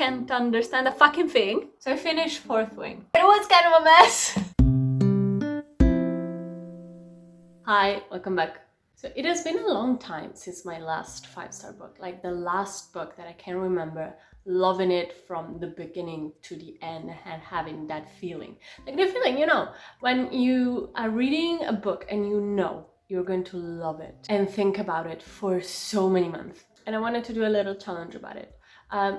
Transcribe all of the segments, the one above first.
can't understand a fucking thing. So I finished Fourth Wing. It was kind of a mess. Hi, welcome back. So it has been a long time since my last 5-star book, like the last book that I can remember loving it from the beginning to the end and having that feeling. Like the feeling, you know, when you are reading a book and you know you're going to love it and think about it for so many months. And I wanted to do a little challenge about it.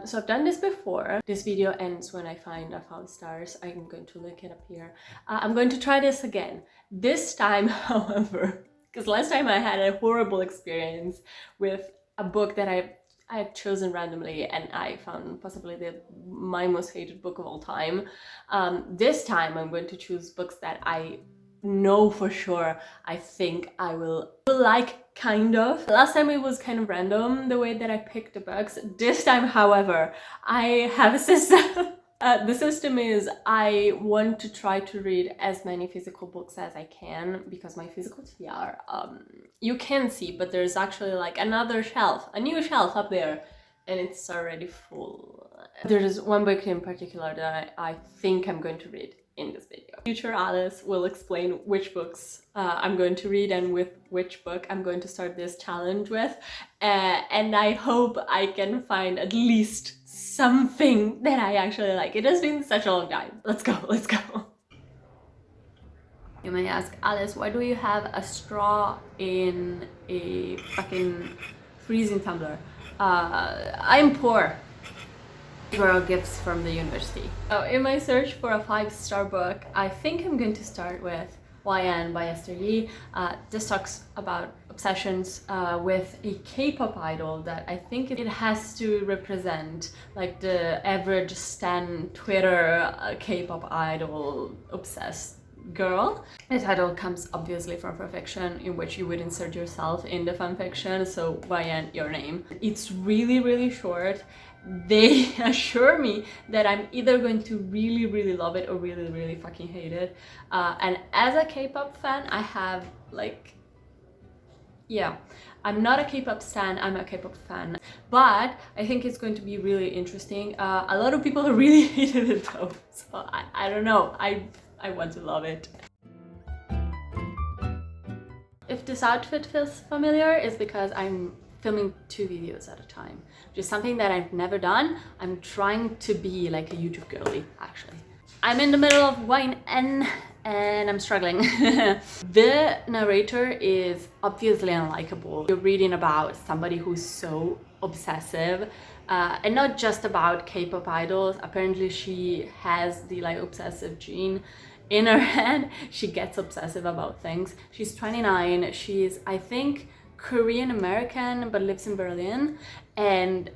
So I've done this before. This video ends when I find 5 stars. I'm going to link it up here. I'm going to try this again. This time, however, because last time I had a horrible experience with a book that I had chosen randomly and I found possibly my most hated book of all time. This time I'm going to choose books that I know for sure I think I will like, kind of. Last time it was kind of random the way that I picked the books. This time, however, I have a system. The system is I want to try to read as many physical books as I can because my physical TBR, you can see, but there's actually like another shelf, a new shelf up there, and it's already full. There's one book in particular that I think I'm going to read in this video. Future Alice will explain which books I'm going to read and with which book I'm going to start this challenge with, and I hope I can find at least something that I actually like. It has been such a long time. Let's go, let's go. You may ask, Alice, why do you have a straw in a fucking freezing tumbler? I'm poor. These were all gifts from the university. So in my search for a 5-star book, I think I'm going to start with YN by Esther Yi. This talks about obsessions with a K-pop idol that I think it has to represent like the average stan Twitter K-pop idol obsessed girl. The title comes obviously from fanfiction in which you would insert yourself in the fanfiction, so YN, your name. It's really short. They assure me that I'm either going to really love it or really fucking hate it. And as a K-pop fan, I have like, yeah, I'm not a K-pop stan, I'm a K-pop fan. But I think it's going to be really interesting. A lot of people really hated it though, so I don't know. I want to love it. If this outfit feels familiar, it's because I'm filming 2 videos at a time, which is something that I've never done. I'm trying to be like a YouTube girly, actually. I'm in the middle of YN and I'm struggling. The narrator is obviously unlikable. You're reading about somebody who's so obsessive, and not just about K-pop idols. Apparently she has the like obsessive gene in her head. She gets obsessive about things. She's 29. She's, I think, Korean American but lives in Berlin, and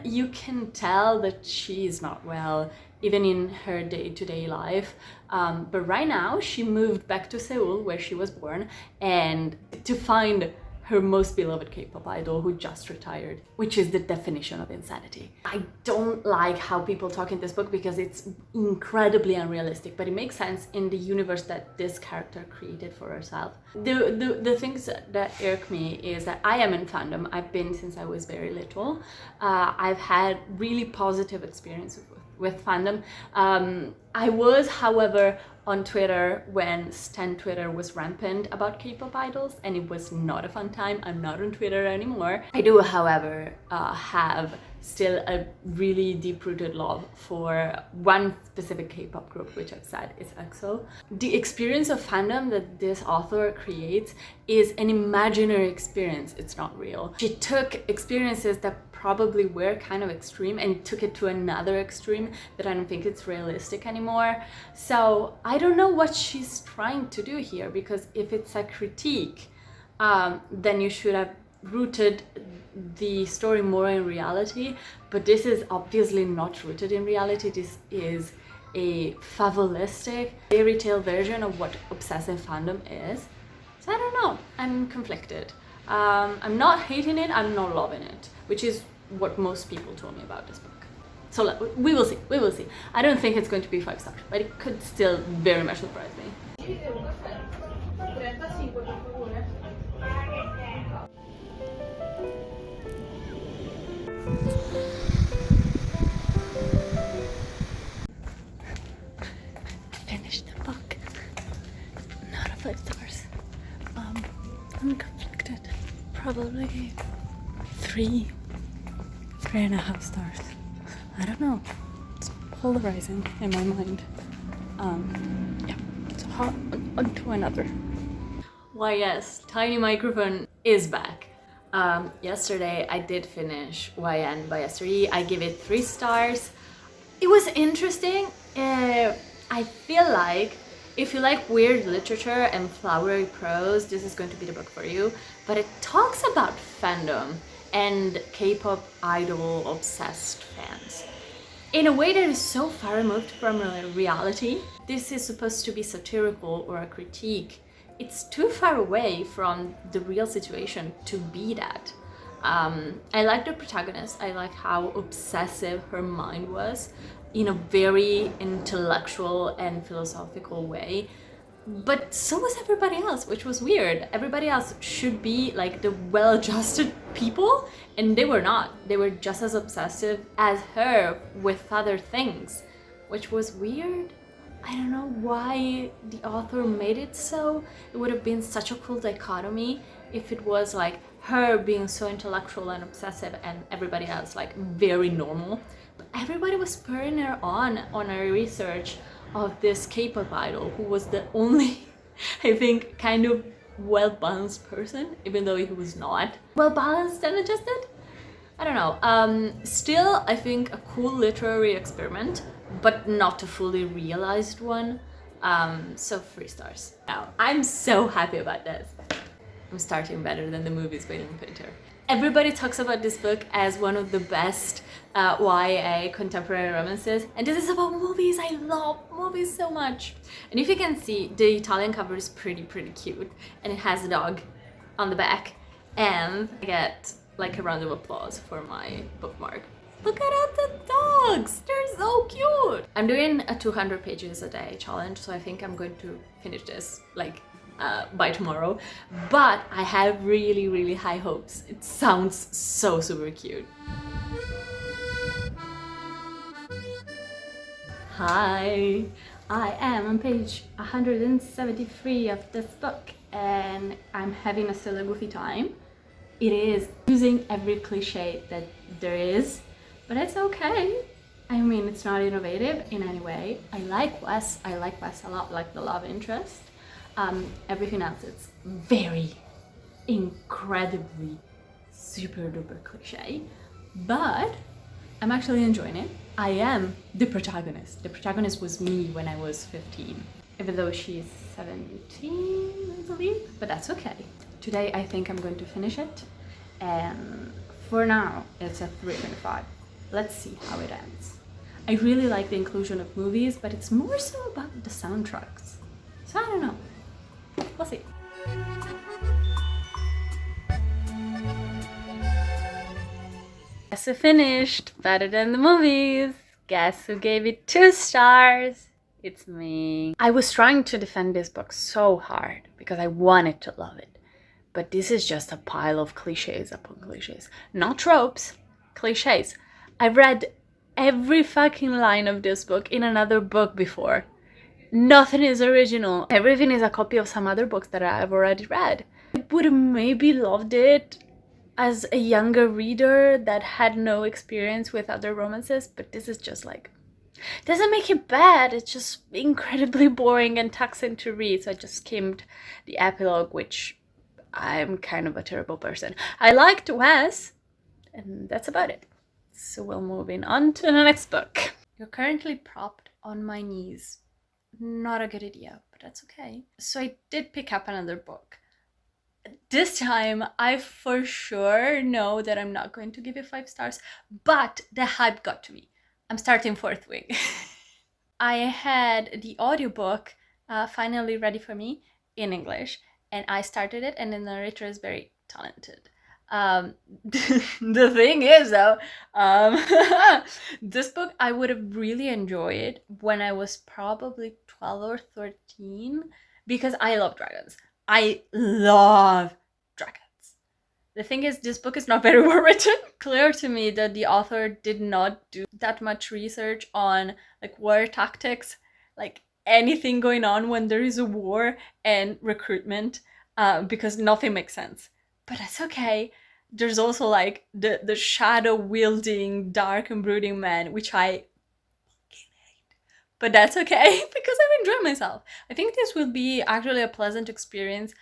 you can tell that she's not well even in her day-to-day life, but right now she moved back to Seoul where she was born and to find her most beloved K-pop idol who just retired, which is the definition of insanity. I don't like how people talk in this book because it's incredibly unrealistic, but it makes sense in the universe that this character created for herself. The things that irk me is that I am in fandom. I've been since I was very little. I've had really positive experiences with fandom. I was, however, on Twitter when Stan Twitter was rampant about K-pop idols, and it was not a fun time. I'm not on Twitter anymore. I do, however, have still a really deep-rooted love for one specific K-pop group, which I've said is EXO. The experience of fandom that this author creates is an imaginary experience. It's not real. She took experiences that probably were kind of extreme and took it to another extreme that I don't think it's realistic anymore. So I don't know what she's trying to do here, because if it's a critique, then you should have rooted the story more in reality, but this is obviously not rooted in reality. This is a fabulistic fairy tale version of what obsessive fandom is. So I don't know, I'm conflicted. I'm not hating it, I'm not loving it, which is what most people told me about this book. So we will see. I don't think it's going to be 5 stars, but it could still very much surprise me. probably 3.5 stars. I don't know. It's polarizing in my mind. Yeah. So on to another. Why yes, Tiny Microphone is back. Yesterday I did finish YN by hiiii. I give it 3 stars. It was interesting. I feel like if you like weird literature and flowery prose, this is going to be the book for you. But it talks about fandom and K-pop idol obsessed fans in a way that is so far removed from reality. This is supposed to be satirical or a critique. It's too far away from the real situation to be that. I like the protagonist. I like how obsessive her mind was in a very intellectual and philosophical way. But so was everybody else, which was weird. Everybody else should be like the well-adjusted people, and they were not. They were just as obsessive as her with other things, which was weird. I don't know why the author made it so. It would have been such a cool dichotomy if it was like her being so intellectual and obsessive and everybody else like very normal. But everybody was spurring her on her research of this K-pop idol who was the only, I think, kind of well-balanced person, even though he was not well-balanced and adjusted. I don't know. Still, I think a cool literary experiment, but not a fully realized one. So 3 stars. Now, I'm so happy about this. I'm starting better than the movies by Lynn Pinter. Everybody talks about this book as one of the best YA contemporary romances, and this is about movies. I love movies so much. And if you can see, the Italian cover is pretty cute, and it has a dog on the back, and I get like a round of applause for my bookmark. Look at all the dogs! They're so cute! I'm doing a 200 pages a day challenge, so I think I'm going to finish this like by tomorrow, but I have really high hopes. It sounds so super cute. Hi, I am on page 173 of this book and I'm having a silly goofy time. It is using every cliche that there is, but it's okay. I mean, it's not innovative in any way. I like Wes a lot, like the love interest. Everything else is very incredibly super duper cliche, but I'm actually enjoying it. I am the protagonist. The protagonist was me when I was 15, even though she's 17, I believe, but that's okay. Today I think I'm going to finish it, and for now it's a 3.5. Let's see how it ends. I really like the inclusion of movies, but it's more so about the soundtracks. So I don't know. We'll see. Guess who finished better than the movies? Guess who gave it 2 stars? It's me. I was trying to defend this book so hard because I wanted to love it. But this is just a pile of cliches upon cliches. Not tropes, cliches. I've read every fucking line of this book in another book before. Nothing is original. Everything is a copy of some other books that I've already read. I would have maybe loved it as a younger reader that had no experience with other romances, but this is just like, doesn't make it bad. It's just incredibly boring and taxing to read. So I just skimmed the epilogue, which I'm kind of a terrible person. I liked Wes, and that's about it. So we're moving on to the next book. You're currently propped on my knees. Not a good idea, but that's okay. So I did pick up another book. This time, I for sure know that I'm not going to give it 5 stars, but the hype got to me. I'm starting Fourth Wing. I had the audiobook finally ready for me in English, and I started it, and the narrator is very talented. The thing is though, this book I would have really enjoyed when I was probably 12 or 13 because I love dragons. I love dragons. The thing is, this book is not very well written. Clear to me that the author did not do that much research on like war tactics, like anything going on when there is a war and recruitment, because nothing makes sense. but that's okay. There's also like the shadow wielding, dark and brooding man, which I hate. But that's okay because I'm enjoying myself. I think this will be actually a pleasant experience,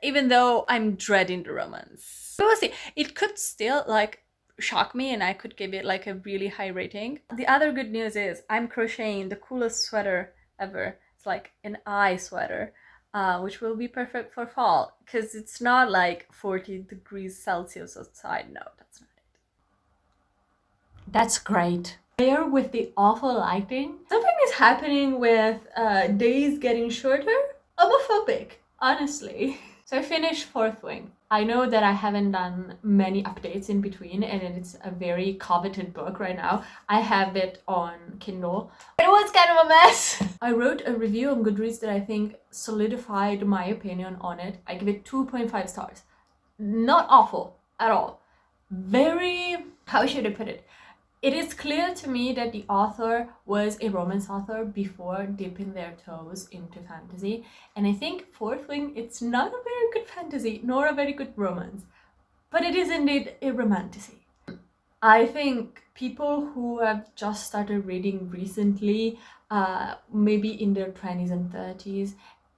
even though I'm dreading the romance. But we'll see. It could still like shock me and I could give it like a really high rating. The other good news is I'm crocheting the coolest sweater ever. It's like an eye sweater, which will be perfect for fall because it's not like 40 degrees Celsius outside. No, that's not it. That's great. There with the awful lighting, something is happening with days getting shorter. Homophobic, honestly. So I finished Fourth Wing. I know that I haven't done many updates in between and it's a very coveted book right now. I have it on Kindle. It was kind of a mess. I wrote a review on Goodreads that I think solidified my opinion on it. I give it 2.5 stars. Not awful at all. Very, how should I put it? It is clear to me that the author was a romance author before dipping their toes into fantasy. And I think Fourth Wing, it's not a very good fantasy, nor a very good romance. But it is indeed a romantasy. I think people who have just started reading recently, maybe in their 20s and 30s,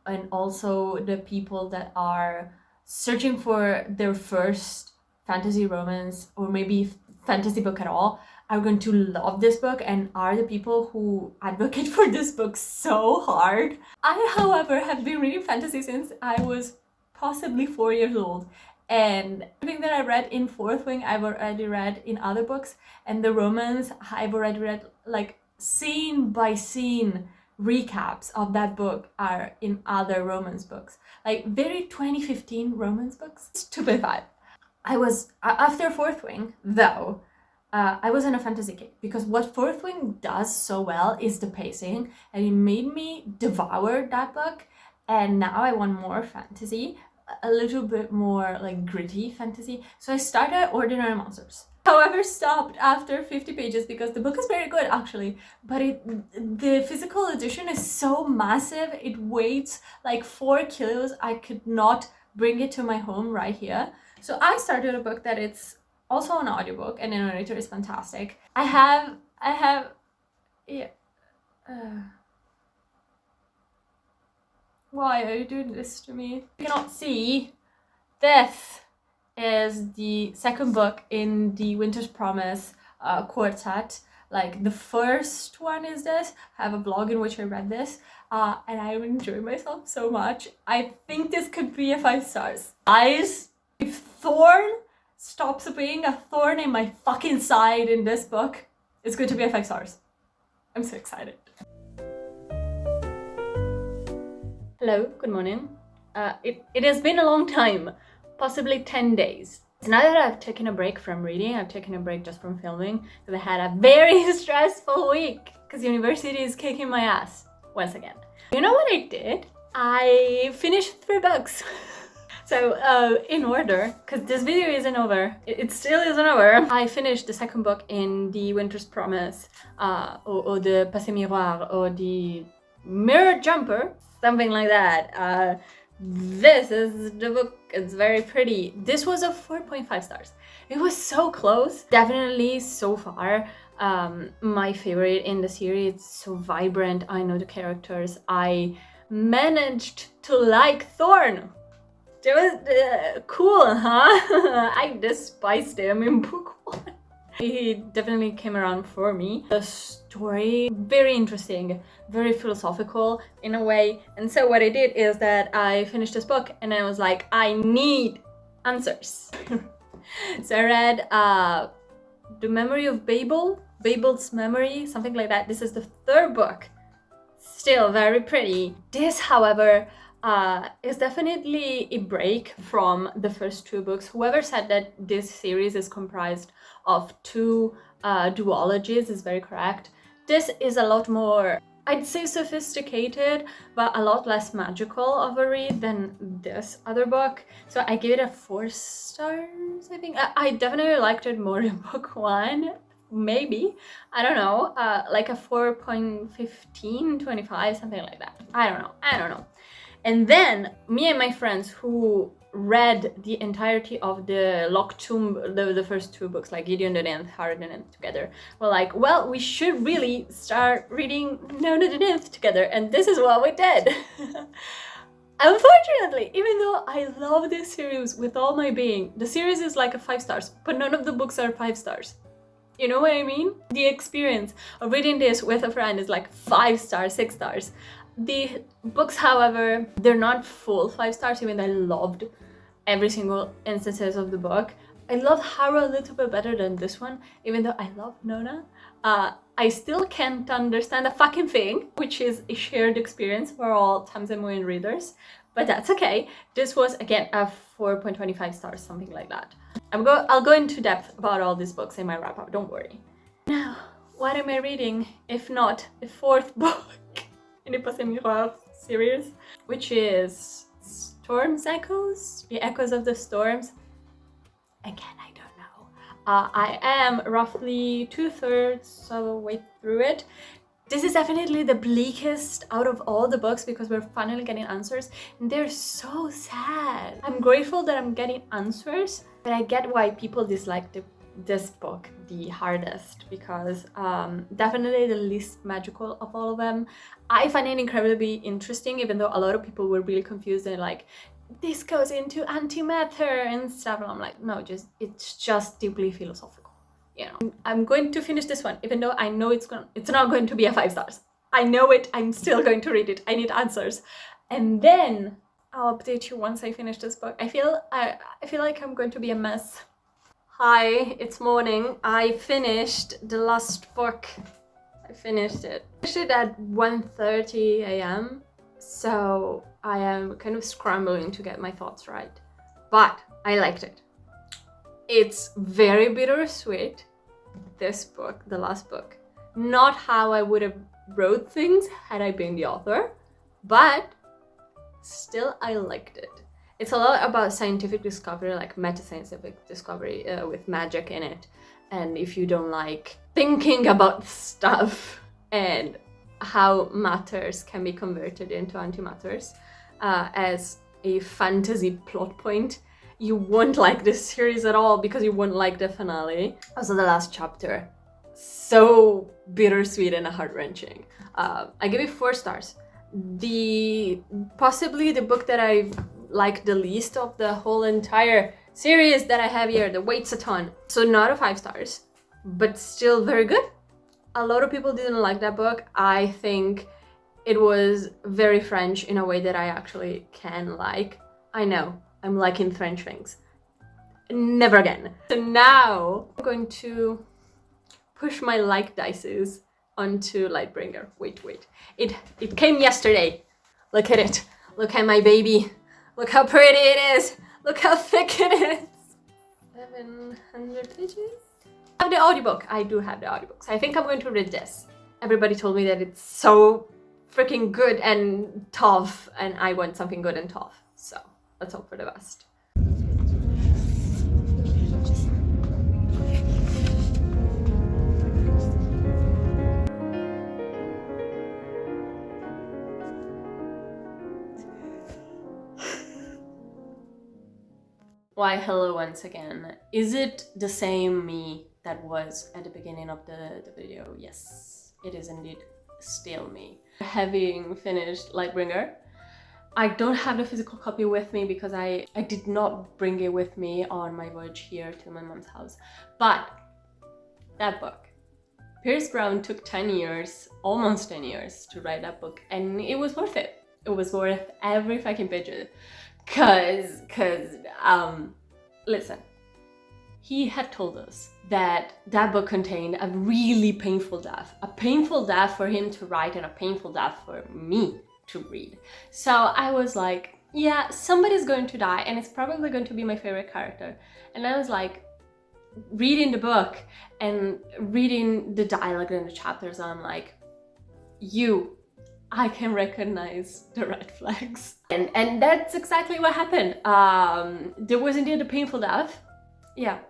and also the people that are searching for their first fantasy romance, or maybe fantasy book at all, are going to love this book and are the people who advocate for this book so hard. I, however, have been reading fantasy since I was possibly 4 years old. And everything that I read in Fourth Wing, I've already read in other books. And the romance, I've already read like scene by scene recaps of that book are in other romance books. Like very 2015 romance books. 2.5. I was, after Fourth Wing, though, I was in a fantasy kick because what Fourth Wing does so well is the pacing, and it made me devour that book. And now I want more fantasy, a little bit more like gritty fantasy. So I started Ordinary Monsters. However, stopped after 50 pages because the book is very good actually, but the physical edition is so massive. It weighs like 4 kilos. I could not bring it to my home right here. So I started a book that it's also an audiobook, and the narrator is fantastic. I have, yeah. Why are you doing this to me? You cannot see. This is the second book in the Winter's Promise quartet. Like the first one is this. I have a blog in which I read this, and I enjoy myself so much. I think this could be a 5 stars. Guys, if Thorn stops being a thorn in my fucking side in this book, it's going to be a 5 stars. I'm so excited. Hello, good morning. It has been a long time, possibly 10 days. So now that I've taken a break from reading, I've taken a break just from filming, because I had a very stressful week, because university is kicking my ass, once again. You know what I did? I finished 3 books. So in order, because this video isn't over, it still isn't over, I finished the second book in the Winter's Promise, or the Passé Miroir, or the Mirror Jumper, something like that. This is the book. It's very pretty. This was a 4.5 stars. It was so close. Definitely so far my favorite in the series. It's so vibrant. I know the characters. I managed to like Thorn. It was cool, huh? I despised him in book 1. He definitely came around for me. The story, very interesting, very philosophical in a way. And so what I did is that I finished this book and I was like, I need answers. So I read The Memory of Babel, Babel's Memory, something like that. This is the 3rd book. Still very pretty. This, however, is definitely a break from the first 2 books. Whoever said that this series is comprised of 2 duologies is very correct. This is a lot more, I'd say, sophisticated, but a lot less magical of a read than this other book. So I give it a 4 stars, I think. I definitely liked it more than book 1. Maybe, I don't know, like a 4.15, 25, something like that. I don't know. And then me and my friends who read the entirety of the Locked Tomb, the first two books, like Gideon the Ninth, Harry the Ninth together, we're like, well, we should really start reading Nona the Ninth together, and this is what we did. Unfortunately, even though I love this series with all my being, the series is like a 5 stars, but none of the books are 5 stars. You know what I mean? The experience of reading this with a friend is like 5 stars, 6 stars. The books, however, they're not full 5 stars, even though I loved every single instances of the book. I love Haru a little bit better than this one, even though I love Nona. I still can't understand a fucking thing, which is a shared experience for all Tamzemmoin readers, but that's okay. This was, again, a 4.25 stars, something like that. I'll go into depth about all these books in my wrap-up, don't worry. Now, what am I reading if not the 4th book in the Passé Miroir series, which is Storm's Echoes? The Echoes of the Storms. Again, I don't know. I am roughly 2/3 of the way through it. This is definitely the bleakest out of all the books because we're finally getting answers, and they're so sad. I'm grateful that I'm getting answers, but I get why people dislike this book the hardest because definitely the least magical of all of them. I find it incredibly interesting, even though a lot of people were really confused and like, this goes into antimatter and stuff, and I'm like, no, it's just deeply philosophical, you know. I'm going to finish this one, even though I know it's not going to be a 5 stars. I know it. I'm still going to read it. I need answers, and then I'll update you once I finish this book. I feel like I'm going to be a mess. Hi, it's morning. I finished the last book. I finished it. I finished it at 1:30 a.m. So I am kind of scrambling to get my thoughts right, but I liked it. It's very bittersweet, this book, the last book. Not how I would have wrote things had I been the author, but still I liked it. It's a lot about scientific discovery, like meta-scientific discovery with magic in it. And if you don't like thinking about stuff and how matters can be converted into antimatters as a fantasy plot point, you won't like this series at all because you won't like the finale. Also the last chapter, so bittersweet and heart-wrenching. I give it 4 stars. Possibly the book that I like the least of the whole entire series that I have here, The Wait's a Ton. So not a 5 stars, but still very good. A lot of people didn't like that book. I think it was very French in a way that I actually can like. I know, I'm liking French things. Never again. So now I'm going to push my like dices onto Lightbringer. Wait. It came yesterday. Look at it. Look at my baby. Look how pretty it is. Look how thick it is. 700 pages? I have the audiobook. I do have the audiobooks. I think I'm going to read this. Everybody told me that it's so freaking good and tough, and I want something good and tough. So let's hope for the best. Why hello once again. Is it the same me that was at the beginning of the video? Yes, it is indeed still me. Having finished Lightbringer, I don't have the physical copy with me because I did not bring it with me on my voyage here to my mom's house. But that book, Pierce Brown took 10 years, almost 10 years to write that book, and it was worth it. It was worth every fucking page. Listen, he had told us that that book contained a really painful death for him to write and a painful death for me to read. So I was like, yeah, somebody's going to die and it's probably going to be my favorite character. And I was like, reading the book and reading the dialogue in the chapters, I'm like, I can recognize the red flags. And that's exactly what happened. There was indeed a painful death. Yeah,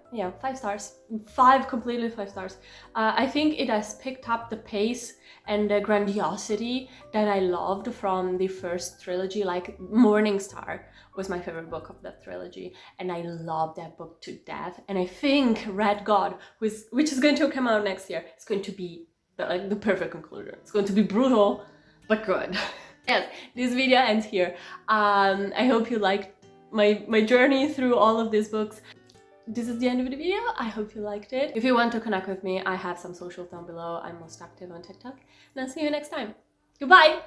5 stars. 5, completely 5 stars. I think it has picked up the pace and the grandiosity that I loved from the first trilogy. Like Morning Star was my favorite book of that trilogy, and I love that book to death. And I think Red God, which is going to come out next year, is going to be the perfect conclusion. It's going to be brutal, but good. Yes, this video ends here. I hope you liked my journey through all of these books. This is the end of the video. I hope you liked it. If you want to connect with me, I have some socials down below. I'm most active on TikTok. And I'll see you next time. Goodbye!